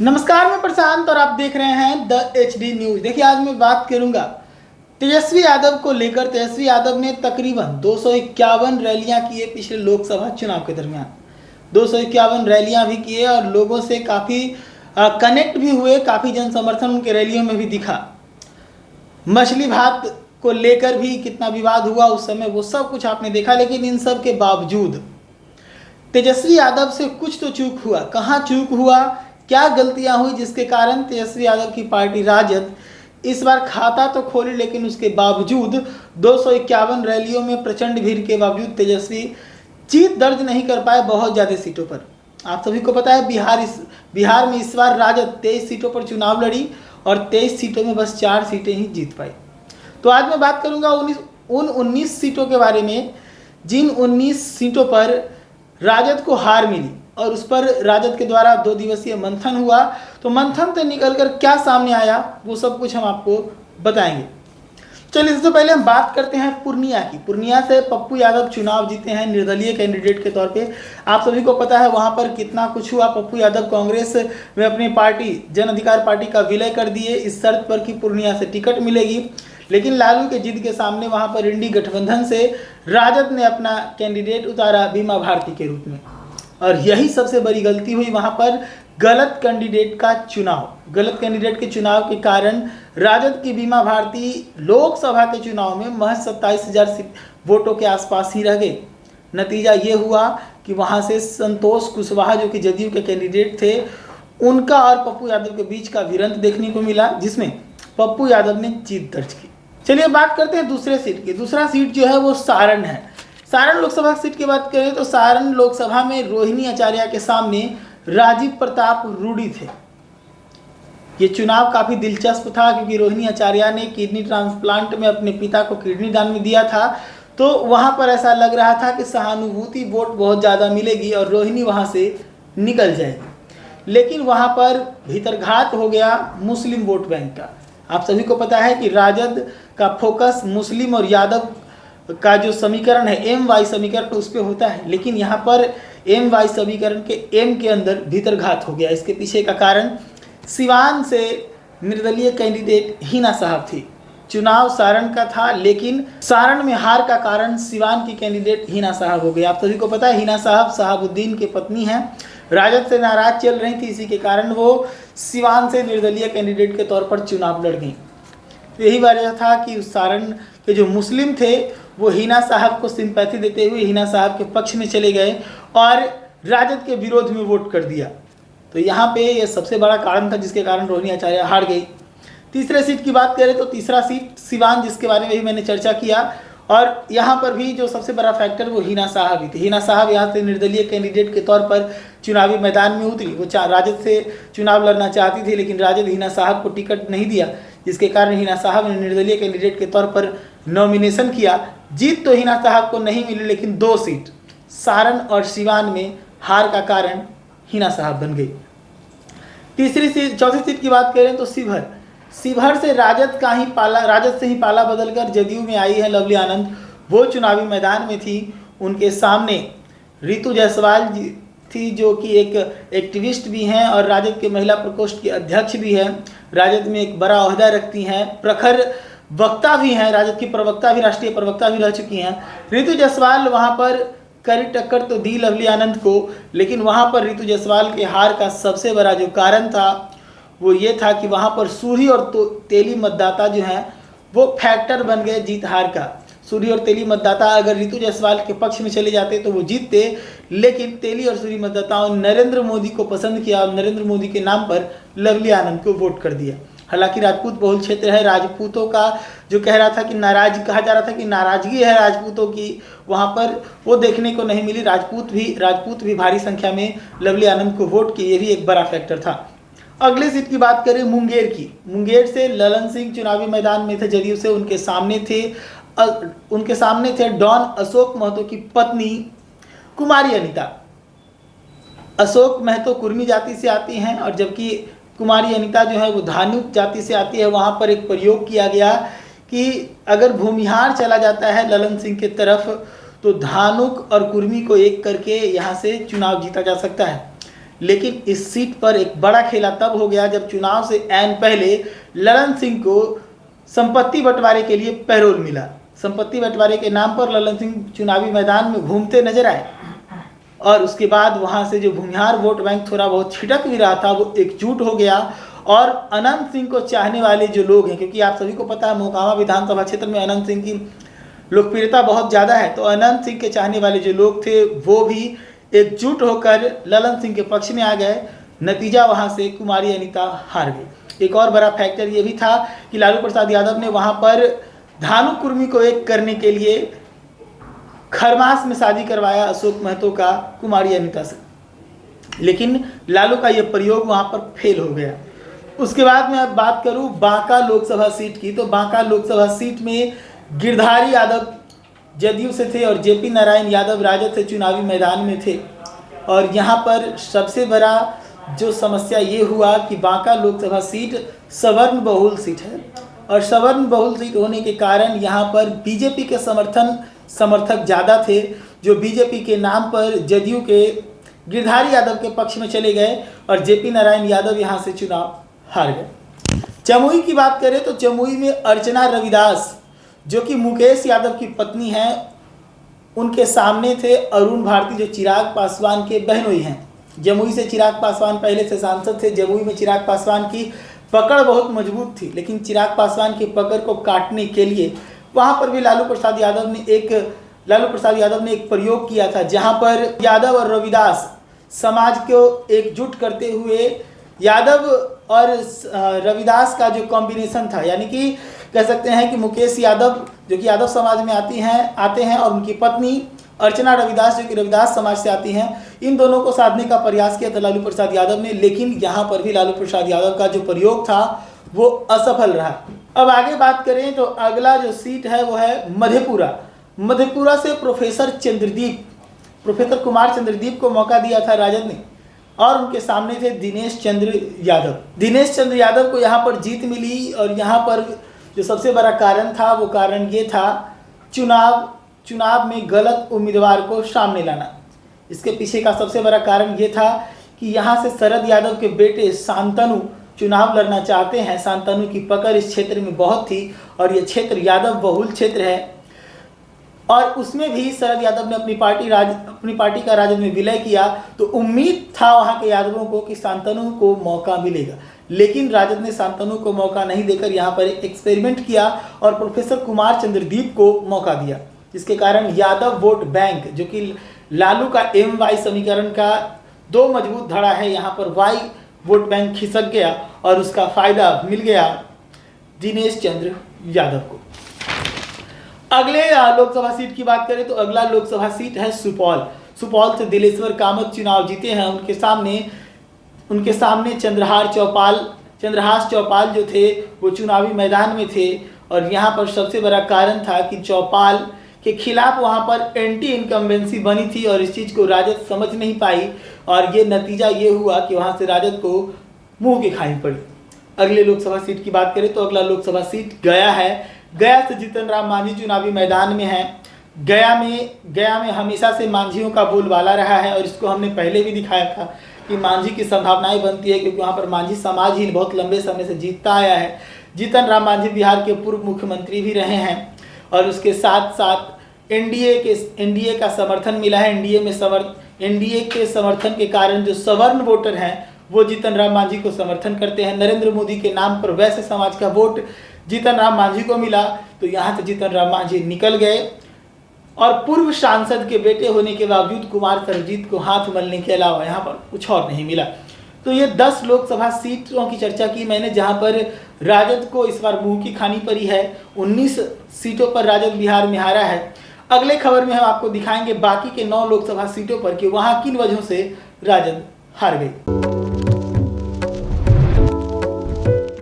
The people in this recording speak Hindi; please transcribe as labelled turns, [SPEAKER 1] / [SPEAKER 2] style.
[SPEAKER 1] नमस्कार, मैं प्रशांत और आप देख रहे हैं द HD न्यूज। देखिए, आज मैं बात करूंगा तेजस्वी यादव को लेकर। तेजस्वी यादव ने तकरीबन 251 रैलियां की है पिछले लोकसभा चुनाव के दरमियान। 251 रैलियां भी किए और लोगों से काफ़ी कनेक्ट भी हुए, काफ़ी जन समर्थन उनके रैलियों में भी दिखा। मछली भात को लेकर भी कितना विवाद हुआ उस समय, वो सब कुछ आपने देखा। लेकिन इन सब के बावजूद तेजस्वी यादव से कुछ तो चूक हुआ। कहाँ चूक हुआ, क्या गलतियां हुई जिसके कारण तेजस्वी यादव की पार्टी राजद इस बार खाता तो खोली, लेकिन उसके बावजूद 251 रैलियों में प्रचंड भीड़ के बावजूद तेजस्वी जीत दर्ज नहीं कर पाए बहुत ज़्यादा सीटों पर। आप सभी को पता है बिहार में इस बार राजद 23 सीटों पर चुनाव लड़ी और 23 सीटों में बस 4 सीटें ही जीत पाई। तो आज मैं बात करूंगा उन 19 सीटों के बारे में, जिन 19 सीटों पर राजद को हार मिली और उस पर राजद के द्वारा 2 दिवसीय मंथन हुआ। तो मंथन से निकलकर क्या सामने आया वो सब कुछ हम आपको बताएंगे। चलिए, इससे पहले हम बात करते हैं पूर्णिया की। पूर्णिया से पप्पू यादव चुनाव जीते हैं निर्दलीय कैंडिडेट के तौर पे। आप सभी को पता है वहां पर कितना कुछ हुआ। पप्पू यादव कांग्रेस में अपनी पार्टी जन अधिकार पार्टी का विलय कर दिए इस शर्त पर कि पूर्णिया से टिकट मिलेगी। लेकिन लालू के जिद के सामने वहां पर इंडी गठबंधन से राजद ने अपना कैंडिडेट उतारा बीमा भारती के रूप में, और यही सबसे बड़ी गलती हुई वहां पर। गलत कैंडिडेट के चुनाव के कारण राजद की बीमा भारती लोकसभा के चुनाव में महज 27,000 वोटों के आसपास ही रह गए। नतीजा ये हुआ कि वहां से संतोष कुशवाहा जो कि जदयू के कैंडिडेट थे, उनका और पप्पू यादव के बीच का भिड़ंत देखने को मिला, जिसमें पप्पू यादव ने जीत दर्ज की। चलिए बात करते हैं दूसरे सीट की। दूसरा सीट जो है वो सारण है। सारण लोकसभा सीट की बात करें तो सारण लोकसभा में रोहिणी आचार्य के सामने राजीव प्रताप रूडी थे। ये चुनाव काफी दिलचस्प था क्योंकि रोहिणी आचार्य ने किडनी ट्रांसप्लांट में अपने पिता को किडनी दान में दिया था। तो वहां पर ऐसा लग रहा था कि सहानुभूति वोट बहुत ज़्यादा मिलेगी और रोहिणी वहां से निकल जाएगी। लेकिन वहां पर भीतरघात हो गया मुस्लिम वोट बैंक का। आप सभी को पता है कि राजद का फोकस मुस्लिम और यादव का जो समीकरण है MY समीकरण तो उस पर होता है, लेकिन यहाँ पर MY समीकरण के M के अंदर भीतरघात हो गया। इसके पीछे का कारण सिवान से निर्दलीय कैंडिडेट हिना साहब थी। चुनाव सारण का था, लेकिन सारण में हार का कारण सिवान की कैंडिडेट हिना साहब हो गए। आप सभी को पता है हिना साहब शहाबुद्दीन के पत्नी हैं। राजद से नाराज चल रही थी, इसी के कारण वो सिवान से निर्दलीय कैंडिडेट के तौर पर चुनाव लड़ गई। यही वजह था कि सारण के जो मुस्लिम थे वो हिना साहब को सिंपैथी देते हुए हिना साहब के पक्ष में चले गए और राजद के विरोध में वोट कर दिया। तो यहाँ पे ये सबसे बड़ा कारण था जिसके कारण रोहिणी आचार्य हार गई। तीसरे सीट की बात करें तो तीसरा सीट सिवान, जिसके बारे में भी मैंने चर्चा किया, और यहाँ पर भी जो सबसे बड़ा फैक्टर वो हिना साहब ही थे। हिना साहब यहाँ से निर्दलीय कैंडिडेट के तौर पर चुनावी मैदान में उतरी। वो राजद से चुनाव लड़ना चाहती थी, लेकिन राजद हिना साहब को टिकट नहीं दिया, जिसके कारण हिना साहब ने निर्दलीय कैंडिडेट के तौर पर नॉमिनेशन किया। जीत तो हिना साहब को नहीं मिली, लेकिन 2 सीट सारण और सिवान में हार का कारण हिना साहब बन गई। चौथी सीट की बात करें तो शिवहर से राजद से ही पाला बदलकर जदयू में आई है लवली आनंद। वो चुनावी मैदान में थी। उनके सामने रितु जायसवाल जी थी, जो कि एक एक्टिविस्ट भी हैं और राजद के महिला प्रकोष्ठ की अध्यक्ष भी हैं। राजद में एक बड़ा ओहदा रखती हैं, प्रखर वक्ता भी हैं, राजद की प्रवक्ता भी, राष्ट्रीय प्रवक्ता भी रह चुकी हैं। रितु जायसवाल वहां पर कड़ी टक्कर तो दी लवली आनंद को, लेकिन वहां पर रितु जायसवाल के हार का सबसे बड़ा जो कारण था वो ये था कि वहां पर सूरी और तेली मतदाता जो हैं वो फैक्टर बन गए जीत हार का। सूरी और तेली मतदाता अगर रितु जायसवाल के पक्ष में चले जाते तो वो जीतते, लेकिन तेली और सूरी मतदाताओं ने नरेंद्र मोदी को पसंद किया और नरेंद्र मोदी के नाम पर लवली आनंद को वोट कर दिया। हालांकि राजपूत बहुल क्षेत्र है, राजपूतों का जो कहा जा रहा था कि नाराजगी है राजपूतों की, वहां पर वो देखने को नहीं मिली। राजपूत भी भारी संख्या में लवली आनंद को वोट किए, ये भी एक बड़ा फैक्टर था। अगले सीट की बात करें मुंगेर की। मुंगेर से ललन सिंह चुनावी मैदान में थे जदयू से। उनके सामने थे डॉन अशोक महतो की पत्नी कुमारी अनिता। अशोक महतो कुर्मी जाति से आती हैं और जबकि कुमारी अनिता जो है वो धानुक जाति से आती है। वहाँ पर एक प्रयोग किया गया कि अगर भूमिहार चला जाता है ललन सिंह की तरफ तो धानुक और कुर्मी को एक करके यहाँ से चुनाव जीता जा सकता है। लेकिन इस सीट पर एक बड़ा खेला तब हो गया जब चुनाव से ऐन पहले ललन सिंह को संपत्ति बंटवारे के लिए पैरोल मिला। संपत्ति बंटवारे के नाम पर ललन सिंह चुनावी मैदान में घूमते नजर आए और उसके बाद वहां से जो भूमिहार वोट बैंक थोड़ा बहुत छिटक भी रहा था वो एकजुट हो गया और अनंत सिंह को चाहने वाले जो लोग हैं, क्योंकि आप सभी को पता है मोकामा विधानसभा क्षेत्र में अनंत सिंह की लोकप्रियता बहुत ज़्यादा है, तो अनंत सिंह के चाहने वाले जो लोग थे वो भी एकजुट होकर ललन सिंह के पक्ष में आ गए। नतीजा वहां से कुमारी अनीता हार गई। एक और बड़ा फैक्टर ये भी था कि लालू प्रसाद यादव ने वहां पर धानु कुर्मी को एक करने के लिए खरमास में शादी करवाया अशोक महतो का कुमारी अनीता से, लेकिन लालू का यह प्रयोग वहां पर फेल हो गया। उसके बाद मैं अब बात करूं बांका लोकसभा सीट की, तो बांका लोकसभा सीट में गिरधारी यादव जदयू से थे और जेपी नारायण यादव राजद से चुनावी मैदान में थे। और यहाँ पर सबसे बड़ा जो समस्या ये हुआ कि बांका लोकसभा सीट सवर्ण बहुल सीट है और सवर्ण बहुल सीट होने के कारण यहाँ पर बीजेपी के समर्थक ज़्यादा थे, जो बीजेपी के नाम पर जदयू के गिरधारी यादव के पक्ष में चले गए और जेपी नारायण यादव यहाँ से चुनाव हार गए। जमुई की बात करें तो जमुई में अर्चना रविदास जो कि मुकेश यादव की पत्नी हैं, उनके सामने थे अरुण भारती जो चिराग पासवान के बहनोई हैं। जमुई से चिराग पासवान पहले से सांसद थे। जमुई में चिराग पासवान की पकड़ बहुत मजबूत थी, लेकिन चिराग पासवान की पकड़ को काटने के लिए वहाँ पर भी लालू प्रसाद यादव ने एक प्रयोग किया था, जहाँ पर यादव और रविदास समाज को एकजुट करते हुए यादव और रविदास का जो कॉम्बिनेशन था, यानी कि कह सकते हैं कि मुकेश यादव जो कि यादव समाज में आते हैं और उनकी पत्नी अर्चना रविदास जो कि रविदास समाज से आती हैं, इन दोनों को साधने का प्रयास किया था लालू प्रसाद यादव ने, लेकिन यहाँ पर भी लालू प्रसाद यादव का जो प्रयोग था वो असफल रहा। अब आगे बात करें तो अगला जो सीट है वो है मधेपुरा से प्रोफेसर कुमार चंद्रदीप को मौका दिया था राजद ने और उनके सामने थे दिनेश चंद्र यादव को यहाँ पर जीत मिली। और यहाँ पर जो सबसे बड़ा कारण था वो कारण ये था चुनाव में गलत उम्मीदवार को सामने लाना। इसके पीछे का सबसे बड़ा कारण ये था कि यहाँ से शरद यादव के बेटे शांतनु चुनाव लड़ना चाहते हैं। शांतनु की पकड़ इस क्षेत्र में बहुत थी और ये क्षेत्र यादव बहुल क्षेत्र है और उसमें भी शरद यादव ने अपनी पार्टी का राजद में विलय किया, तो उम्मीद था वहाँ के यादवों को कि शांतनु को मौका मिलेगा, लेकिन राजद ने शांतनु को मौका नहीं देकर यहाँ पर एक एक्सपेरिमेंट किया और प्रोफेसर कुमार चंद्रदीप को मौका दिया, जिसके कारण यादव वोट बैंक जो कि लालू का MY समीकरण का दो मजबूत धड़ा है, यहाँ पर Y वोट बैंक खिसक गया और उसका फायदा मिल गया दिनेश चंद्र यादव को। अगले लोकसभा सीट की बात करें तो अगला लोकसभा सीट है सुपौल से दिलेश्वर कामत चुनाव जीते हैं। उनके सामने चंद्रहास चौपाल जो थे वो चुनावी मैदान में थे और यहाँ पर सबसे बड़ा कारण था कि चौपाल के खिलाफ वहाँ पर एंटी इनकम्बेंसी बनी थी और इस चीज़ को राजद समझ नहीं पाई और ये नतीजा ये हुआ कि वहाँ से राजद को मुंह की खानी पड़ी। अगले लोकसभा सीट की बात करें तो अगला लोकसभा सीट गया है। गया से जीतन राम मांझी चुनावी मैदान में है। गया में हमेशा से मांझियों का बोलबाला रहा है और इसको हमने पहले भी दिखाया था कि मांझी की संभावनाएं बनती है, क्योंकि वहाँ पर मांझी समाज ही बहुत लंबे समय से जीतता आया है। जीतन राम मांझी बिहार के पूर्व मुख्यमंत्री भी रहे हैं और उसके साथ साथ एनडीए का समर्थन मिला है। एनडीए के समर्थन के कारण जो सवर्ण वोटर हैं वो जीतन राम मांझी को समर्थन करते हैं। नरेंद्र मोदी के नाम पर वैश्य समाज का वोट जीतन राम मांझी को मिला, तो यहाँ से जीतन राम मांझी निकल गए और पूर्व सांसद के बेटे होने के बावजूद कुमार सर्वजीत को हाथ मलने के अलावा यहाँ पर कुछ और नहीं मिला। तो ये 10 लोकसभा सीटों की चर्चा की मैंने, जहाँ पर राजद को इस बार मुंह की खानी पड़ी है। 19 सीटों पर राजद बिहार में हारा है। अगले खबर में हम आपको दिखाएंगे बाकी के 9 लोकसभा सीटों पर कि वहाँ किन वजहों से राजद हार गई।